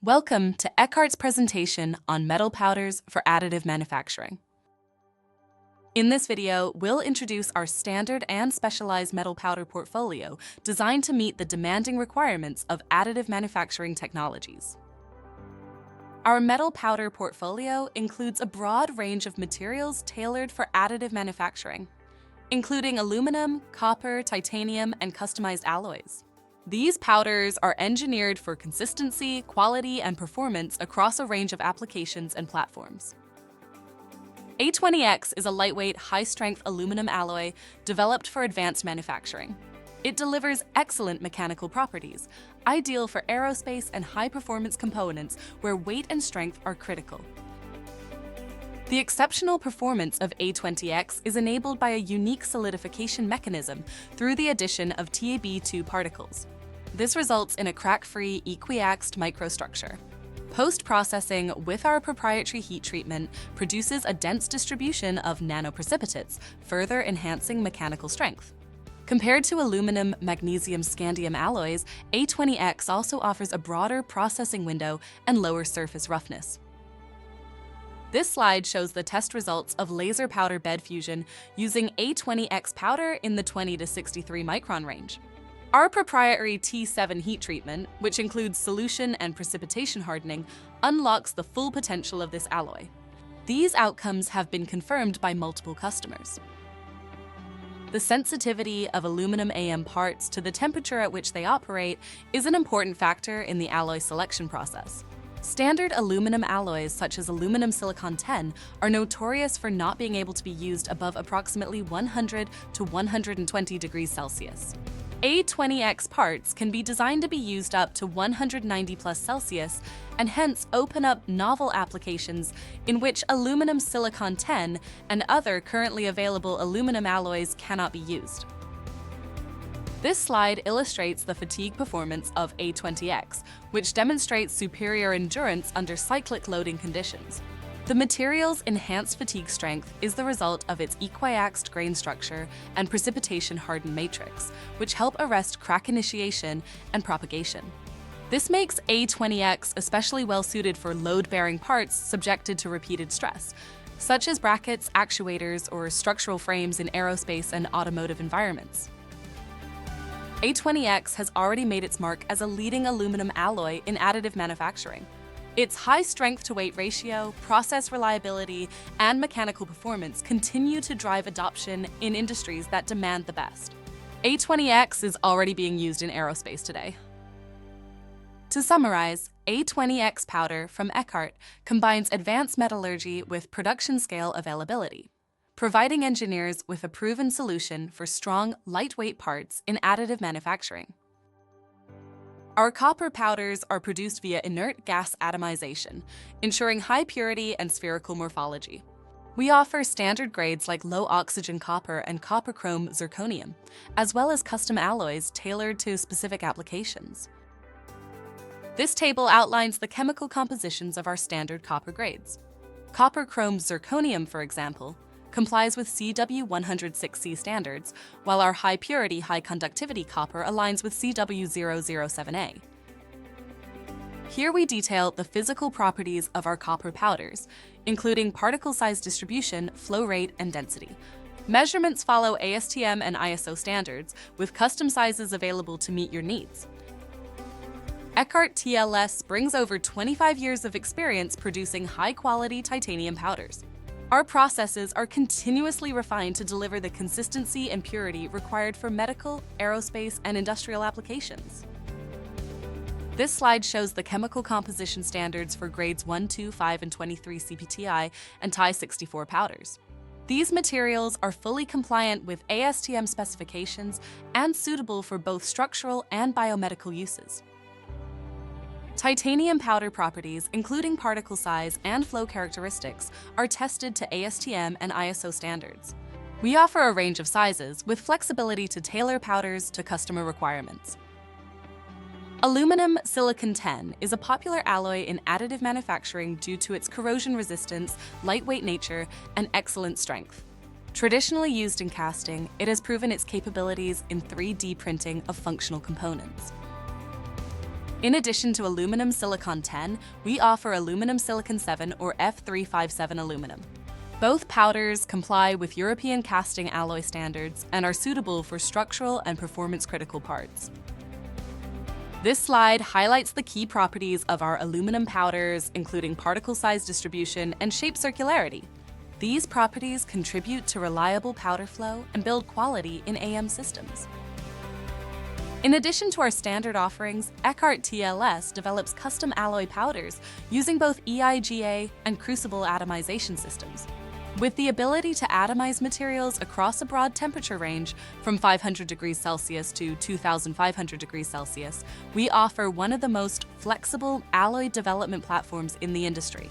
Welcome to ECKART's presentation on metal powders for additive manufacturing. In this video, we'll introduce our standard and specialized metal powder portfolio designed to meet the demanding requirements of additive manufacturing technologies. Our metal powder portfolio includes a broad range of materials tailored for additive manufacturing, including aluminum, copper, titanium, and customized alloys. These powders are engineered for consistency, quality, and performance across a range of applications and platforms. A20X is a lightweight, high-strength aluminum alloy developed for advanced manufacturing. It delivers excellent mechanical properties, ideal for aerospace and high-performance components where weight and strength are critical. The exceptional performance of A20X is enabled by a unique solidification mechanism through the addition of TAB2 particles. This results in a crack-free, equiaxed microstructure. Post-processing with our proprietary heat treatment produces a dense distribution of nanoprecipitates, further enhancing mechanical strength. Compared to aluminum-magnesium-scandium alloys, A20X also offers a broader processing window and lower surface roughness. This slide shows the test results of laser powder bed fusion using A20X powder in the 20 to 63 micron range. Our proprietary T7 heat treatment, which includes solution and precipitation hardening, unlocks the full potential of this alloy. These outcomes have been confirmed by multiple customers. The sensitivity of aluminum AM parts to the temperature at which they operate is an important factor in the alloy selection process. Standard aluminum alloys such as aluminum-silicon-10 are notorious for not being able to be used above approximately 100 to 120 degrees Celsius. A20X parts can be designed to be used up to 190 plus Celsius and hence open up novel applications in which aluminum-silicon-10 and other currently available aluminum alloys cannot be used. This slide illustrates the fatigue performance of A20X, which demonstrates superior endurance under cyclic loading conditions. The material's enhanced fatigue strength is the result of its equiaxed grain structure and precipitation-hardened matrix, which help arrest crack initiation and propagation. This makes A20X especially well-suited for load-bearing parts subjected to repeated stress, such as brackets, actuators, or structural frames in aerospace and automotive environments. A20X has already made its mark as a leading aluminum alloy in additive manufacturing. Its high strength-to-weight ratio, process reliability, and mechanical performance continue to drive adoption in industries that demand the best. A20X is already being used in aerospace today. To summarize, A20X powder from ECKART combines advanced metallurgy with production-scale availability, providing engineers with a proven solution for strong, lightweight parts in additive manufacturing. Our copper powders are produced via inert gas atomization, ensuring high purity and spherical morphology. We offer standard grades like low-oxygen copper and copper-chrome zirconium, as well as custom alloys tailored to specific applications. This table outlines the chemical compositions of our standard copper grades. Copper-chrome zirconium, for example, complies with CW106C standards, while our high-purity, high-conductivity copper aligns with CW007A. Here we detail the physical properties of our copper powders, including particle size distribution, flow rate, and density. Measurements follow ASTM and ISO standards, with custom sizes available to meet your needs. ECKART TLS brings over 25 years of experience producing high-quality titanium powders. Our processes are continuously refined to deliver the consistency and purity required for medical, aerospace, and industrial applications. This slide shows the chemical composition standards for grades 1, 2, 5, and 23 CPTI and TI 64 powders. These materials are fully compliant with ASTM specifications and suitable for both structural and biomedical uses. Titanium powder properties, including particle size and flow characteristics, are tested to ASTM and ISO standards. We offer a range of sizes with flexibility to tailor powders to customer requirements. Aluminum-silicon-10 is a popular alloy in additive manufacturing due to its corrosion resistance, lightweight nature, and excellent strength. Traditionally used in casting, it has proven its capabilities in 3D printing of functional components. In addition to aluminum-silicon-10, we offer aluminum-silicon-7 or F357 aluminum. Both powders comply with European casting alloy standards and are suitable for structural and performance-critical parts. This slide highlights the key properties of our aluminum powders, including particle size distribution and shape circularity. These properties contribute to reliable powder flow and build quality in AM systems. In addition to our standard offerings, ECKART TLS develops custom alloy powders using both EIGA and crucible atomization systems. With the ability to atomize materials across a broad temperature range from 500 degrees Celsius to 2,500 degrees Celsius, we offer one of the most flexible alloy development platforms in the industry.